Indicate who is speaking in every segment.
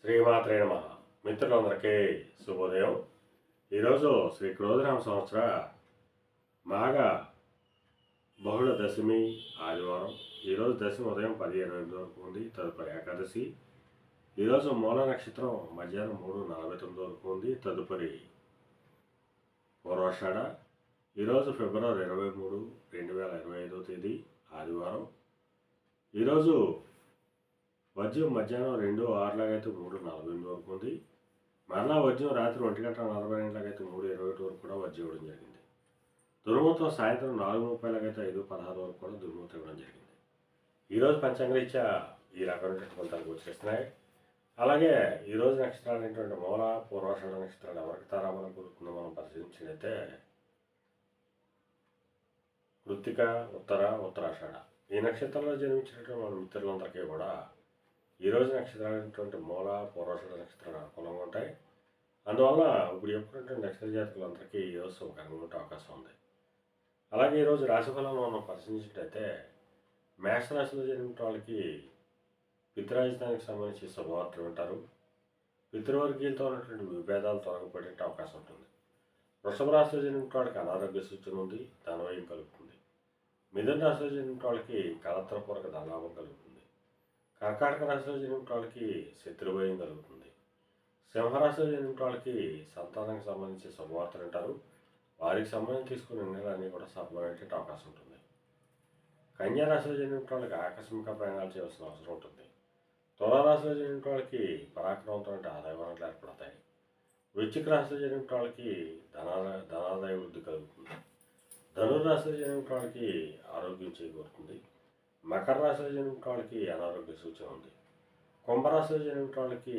Speaker 1: శ్రీమాత్రే నమః. మిత్రులందరికీ శుభోదయం. ఈరోజు శ్రీ క్రోధనామ సంవత్సర మాఘ బహుళ దశమి ఆదివారం. ఈరోజు దశమి ఉదయం 10:28 వరకు ఉంది. తదుపరి ఏకాదశి. ఈరోజు మూల నక్షత్రం మధ్యాహ్నం 3:49 వరకు ఉంది. తదుపరి పూర్వాషాఢ. ఈరోజు ఫిబ్రవరి 23, 2025 తేదీ ఆదివారం. ఈరోజు వజ్రం మధ్యాహ్నం 2:06 అయితే 3:48 వరకు ఉంది. మరలా వజ్రం రాత్రి 1:40 అయితే 3:21 వరకు కూడా వజ్రం ఇవ్వడం జరిగింది. దుర్ముహూర్తం సాయంత్రం 4:30 అయితే 5:16 వరకు కూడా దుర్ముహూర్తం ఇవ్వడం జరిగింది. ఈరోజు పంచాంగరీత్యా ఈ రకమైనటువంటి ఫలితాలు వచ్చేస్తున్నాయి. అలాగే ఈరోజు నక్షత్రాలు ఏంటంటే మూల, పూర్వాషాఢ నక్షత్రాలు ఎవరికి తారాబలం కుదురుతుందో మనం పరిశీలించినట్లయితే కృత్తిక, ఉత్తర, ఉత్తరాషాఢ ఈ నక్షత్రంలో జన్మించినటువంటి మన మిత్రులందరికీ కూడా ఈరోజు నక్షత్రాలైనటువంటి మూల, పూర్వాషాఢ నక్షత్రాలు అనుకూలంగా ఉంటాయి. అందువల్ల ఇప్పుడు చెప్పుకున్నటువంటి నక్షత్ర జాతకులందరికీ ఈరోజు శుభకరంగా ఉండే అవకాశం ఉంది. అలాగే ఈరోజు రాశిఫలాలను మనం పరిశీలించినట్టయితే మేషరాశిలో జన్మించిన వాళ్ళకి పితృరాజధానికి సంబంధించి శుభవార్తలు వింటారు. పితృవర్గీయులతో ఉన్నటువంటి విభేదాలు తొలగిపడే అవకాశం ఉంటుంది. వృషభ రాశిలో జన్మించిన వాళ్ళకి అనారోగ్య సూచన ఉంది, ధనవ్యయం కలుగుతుంది. మిథున రాశిలో జన్మించిన వాళ్ళకి కలత్రపూర్వక ధనలాభం కలుగుతుంది. కర్కాటక రాశిలో జన్మించిన వాళ్ళకి శత్రుభయం కలుగుతుంది. సింహరాశిలో జన్మించిన వాళ్ళకి సంతానానికి సంబంధించి శుభవార్తలు వింటారు. వారికి సంబంధించి తీసుకునే నిర్ణయాలన్నీ కూడా సఫలమయ్యే అవకాశం ఉంటుంది. కన్యా రాశిలో జన్మించిన వాళ్ళకి ఆకస్మిక ప్రయాణాలు చేయాల్సిన అవసరం ఉంటుంది. తులారాశిలో జన్మించిన వాళ్ళకి పరాక్రమంతో ఆదాయ వనరులు ఏర్పడతాయి. వృశ్చిక రాశిలో జన్మించిన వాళ్ళకి ధనాదాయ వృద్ధి కలుగుతుంది. ధనుర్రాశిలో జన్మించిన వాళ్ళకి ఆరోగ్యం చేకూరుతుంది. మకర రాశిలో జన్మించిన వాళ్ళకి అనారోగ్య సూచన ఉంది. కుంభరాశిలో జన్మించిన వాళ్ళకి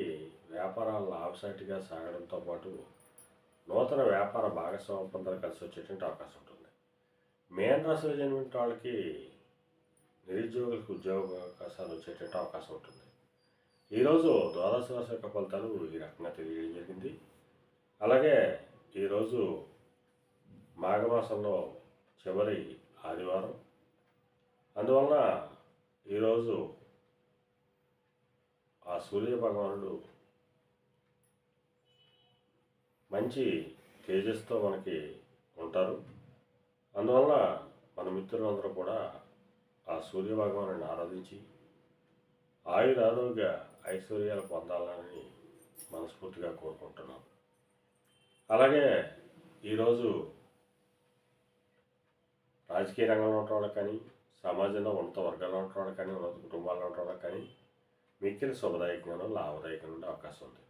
Speaker 1: వ్యాపారాలు లాభసాటిగా సాగడంతో పాటు నూతన వ్యాపార భాగస్వామ్య పొందలు కలిసి వచ్చేటువంటి అవకాశం ఉంటుంది. మేన రాశిలో జన్మించిన వాళ్ళకి నిరుద్యోగులకు ఉద్యోగ అవకాశాలు వచ్చేటువంటి అవకాశం ఉంటుంది. ఈరోజు ద్వాదశ రాశి యొక్క ఫలితాలు ఈ రకంగా తెలియజేయడం జరిగింది. అలాగే ఈరోజు మాఘమాసంలో చివరి ఆదివారం. అందువలన ఈరోజు ఆ సూర్య భగవానుడు మంచి తేజస్తో మనకి ఉంటారు. అందువలన మన మిత్రులందరూ కూడా ఆ సూర్య భగవానుడిని ఆరాధించి ఆరోగ్య ఐశ్వర్యాలు పొందాలని మనస్ఫూర్తిగా కోరుకుంటున్నాం. అలాగే ఈరోజు రాజకీయ రంగంలో ఉన్న వాళ్ళకి కానీ, సమాజంలో ఉన్నత వర్గాల్లో ఉన్న వాళ్ళకి కానీ, ఉన్నత కుటుంబాల్లో ఉన్న వాళ్ళకి కానీ మిక్కిలి శుభదాయకంగా లాభదాయకంగా ఉండే అవకాశం ఉంది.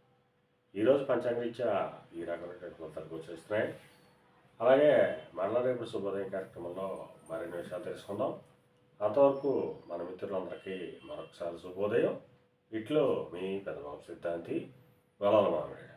Speaker 1: ఈరోజు పంచాంగరీత్యా ఈ రకమైనటువంటి ఫలితాలు గోచరిస్తున్నాయి. అలాగే మరలా రేపు శుభోదయం కార్యక్రమంలో మరిన్ని విషయాలు తెలుసుకుందాం. అంతవరకు మన మిత్రులందరికీ మరొకసారి శుభోదయం. ఇట్లో మీ పెద్దబాబు సిద్ధాంతి వలాల మామిడి.